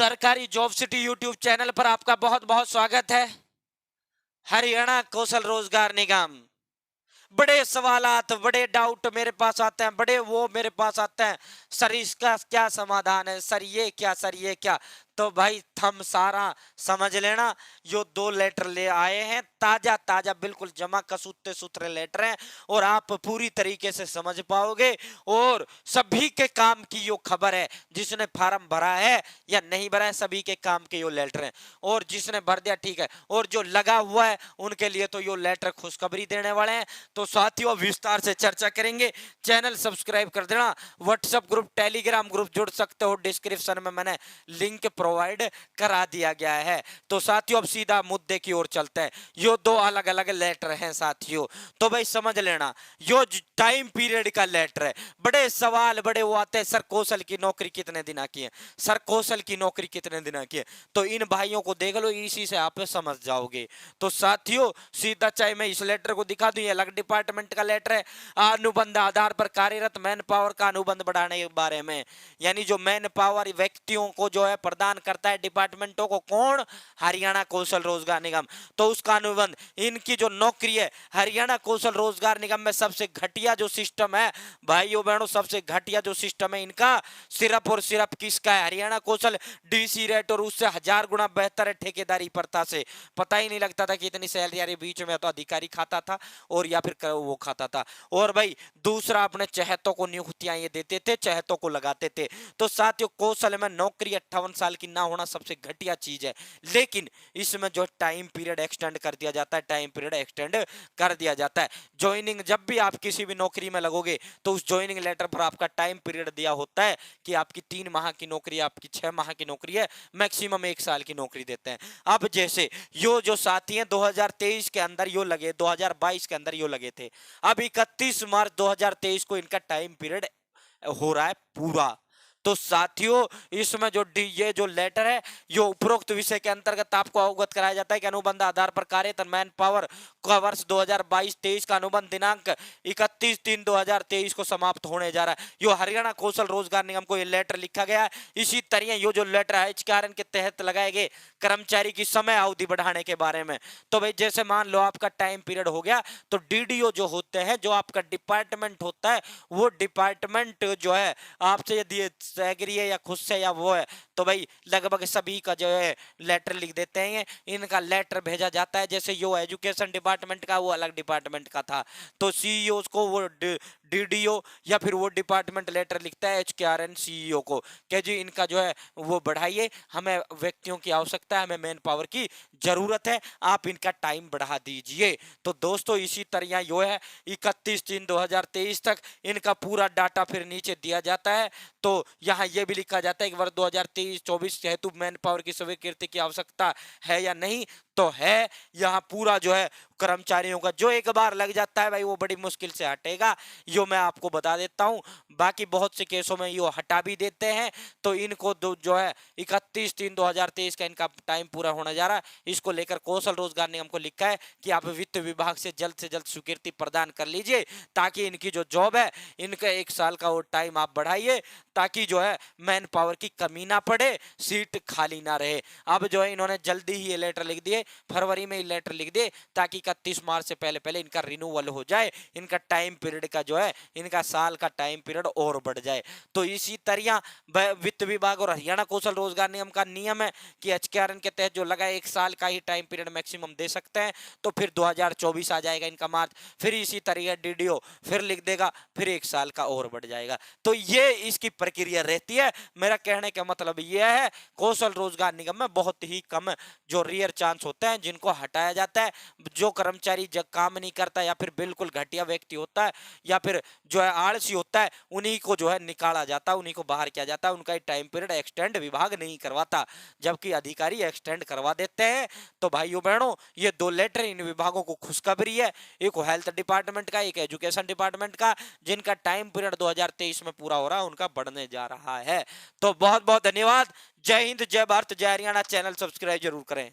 सरकारी job city YouTube channel पर आपका बहुत बहुत स्वागत है। हरियाणा कौशल रोजगार निगम, बड़े सवालात, बड़े डाउट मेरे पास आते हैं, बड़े वो मेरे पास आते हैं, सर इसका क्या समाधान है, सर ये क्या, सर ये क्या। तो भाई थम सारा समझ लेना, जो दो लेटर ले आए हैं ताजा ताजा, बिल्कुल जमा कसूते सूत्रे लेटर हैं, और आप पूरी तरीके से समझ पाओगे। और सभी के काम की यो खबर है, जिसने फार्म भरा है या नहीं भरा है, सभी के काम के यो लेटर हैं। और जिसने भर दिया ठीक है, और जो लगा हुआ है उनके लिए तो यो लेटर खुशखबरी देने वाले हैं। तो साथियों विस्तार से चर्चा करेंगे, चैनल सब्सक्राइब कर देना। व्हाट्सएप ग्रुप, टेलीग्राम ग्रुप जुड़ सकते हो, डिस्क्रिप्शन में मैंने लिंक प्रोवाइड करा दिया गया है। तो साथियों अब सीधा मुद्दे की ओर चलते हैं। यो दो अलग अलग लेटर हैं साथियों, तो भाई समझ लेना, यो टाइम पीरियड का लेटर है। बड़े सवाल बड़े वो आते हैं, सर कौशल की नौकरी कितने दिन की है, सर कौशल की नौकरी कितने दिन की है। तो इन भाइयों को देख लो, इसी से आप समझ जाओगे। तो साथियों सीधा, चाहे मैं इस लेटर को दिखा दूं, ये अलग डिपार्टमेंट का लेटर है। अनुबंध आधार पर कार्यरत मैन पावर का अनुबंध बढ़ाने के बारे में, यानी जो मैन पावर व्यक्तियों को जो है प्रदान करता है डिपार्टमेंटों को, कौन, हरियाणा कौशल रोजगार निगम। तो उसका अनुबंध, इनकी जो नौकरी है हरियाणा कौशल रोजगार निगम में, सबसे घटिया जो सिस्टम है भाइयों बहनों, सबसे घटिया जो सिस्टम है इनका, सिर्फ और सिर्फ किसका है, हरियाणा कौशल डीसी रेट, और उससे 1000 गुना बेहतर है ठेकेदारी प्रथा से। पता ही नहीं लगता था कि इतनी सैलरी आ रही, बीच में तो अधिकारी खाता था और या फिर वो खाता था। और भाई दूसरा, अपने चहेतों को नियुक्तियां ये देते थे, चहेतों को लगाते थे। तो साथियों कौशल में नौकरी 58 साल की ना होना सबसे घटिया चीज है, लेकिन इसमें जो टाइम पीरियड एक्सटेंड कर दिया जाता है, टाइम पीरियड एक्सटेंड कर दिया जाता है। ज्वाइनिंग, जब भी आप किसी भी नौकरी में लगोगे तो उस ज्वाइनिंग लेटर पर आपका टाइम पीरियड दिया होता है कि आपकी 3 माह की नौकरी, आपकी 6 माह की नौकरी है, मैक्सिमम 1 साल की नौकरी देते हैं। अब जैसे यो जो साथी हैं 2023 के अंदर यो लगे, 2022 के अंदर यो लगे थे, अब 31 मार्च 2023 को इनका टाइम पीरियड हो रहा है पूरा। तो साथियों इसमें जो ये जो लेटर है, यो उपरोक्त विषय के अंतर्गत आपको अवगत कराया जाता है कि अनुबंध आधार पर कार्यरत मैन पावर का वर्ष 2022-23 का अनुबंध दिनांक 31/3/2023 को समाप्त होने जा रहा है। यो हरियाणा कौशल रोजगार निगम को ये लेटर लिखा गया है। इसी तरह यो जो लेटर है कारण के तहत लगाए गए कर्मचारी की समय अवधि बढ़ाने के बारे में। तो भाई जैसे मान लो आपका टाइम पीरियड हो गया, तो डीडीओ जो होते हैं, जो आपका डिपार्टमेंट होता है, वो डिपार्टमेंट जो है आपसे यदि एग्री है या खुश है या वो है, तो भाई लगभग सभी का जो है लेटर लिख देते हैं, इनका लेटर भेजा जाता है। जैसे यो एजुकेशन डिपार्टमेंट का, वो अलग डिपार्टमेंट का था, तो सीईओ को वो डीडीओ या फिर वो डिपार्टमेंट लेटर लिखता है एचकेआरएन सीईओ को कि जी इनका जो है वो बढ़ाइए, हमें व्यक्तियों की आवश्यकता है, हमें मैन पावर की जरूरत है, आप इनका टाइम बढ़ा दीजिए। तो दोस्तों इसी तरह यो है 31/3/2023 तक इनका पूरा डाटा फिर नीचे दिया जाता है। तो यहाँ ये भी लिखा जाता है कि वर्ष 2023-24 हेतु मैन पावर की स्वीकृति की आवश्यकता है या नहीं, तो है। यहाँ पूरा जो है कर्मचारियों का जो एक बार लग जाता है भाई, वो बड़ी मुश्किल से हटेगा, यो मैं आपको बता देता हूँ। बाकी बहुत से केसों में यो हटा भी देते हैं। तो इनको जो है 31/3/2023 का इनका टाइम पूरा होने जा रहा है, इसको लेकर कौशल रोजगार निगम को लिखा है कि आप वित्त विभाग से जल्द स्वीकृति प्रदान कर लीजिए, ताकि इनकी जो जॉब है, इनका 1 साल का वो टाइम आप बढ़ाइए, ताकि जो है मैन पावर की कमी ना पड़े, सीट खाली ना रहे। अब जो है इन्होंने जल्दी ही ये लेटर लिख दिए, फरवरी में ही लेटर लिख दिए, ताकि 31 मार्च से पहले पहले इनका रिन्यूअल हो जाए, इनका टाइम पीरियड का जो है, इनका साल का टाइम पीरियड और बढ़ जाए। तो इसी तरह वित्त विभाग और हरियाणा कौशल रोजगार निगम का नियम है कि एचकेआरएन के तहत जो लगा 1 साल का ही टाइम पीरियड मैक्सिमम दे सकते हैं। तो फिर 2024 आ जाएगा इनका मार्च, फिर इसी तरह डीडीओ फिर लिख देगा, फिर 1 साल का और बढ़ जाएगा। तो ये इसकी प्रक्रिया रहती है। मेरा कहने का मतलब यह है, कौशल रोजगार निगम में बहुत ही कम जो रेयर चांस होते हैं जिनको हटाया जाता है। जो कर्मचारी जब काम नहीं करता, या फिर बिल्कुल घटिया व्यक्ति होता है, या फिर जो है आलसी होता है, उन्हीं को जो है निकाला जाता है, उन्हीं को बाहर किया जाता है। उनका टाइम पीरियड एक्सटेंड विभाग नहीं करवाता, जबकि अधिकारी एक्सटेंड करवा देते हैं। तो भाइयों बहनों ये 2 लेटर इन विभागों को खुशखबरी है, एक हेल्थ डिपार्टमेंट का, एक एजुकेशन डिपार्टमेंट का, जिनका टाइम पीरियड 2023 में पूरा हो रहा है, उनका बढ़ने जा रहा है। तो बहुत बहुत धन्यवाद। जय हिंद, जय भारत, जय हरियाणा। चैनल सब्सक्राइब जरूर करें।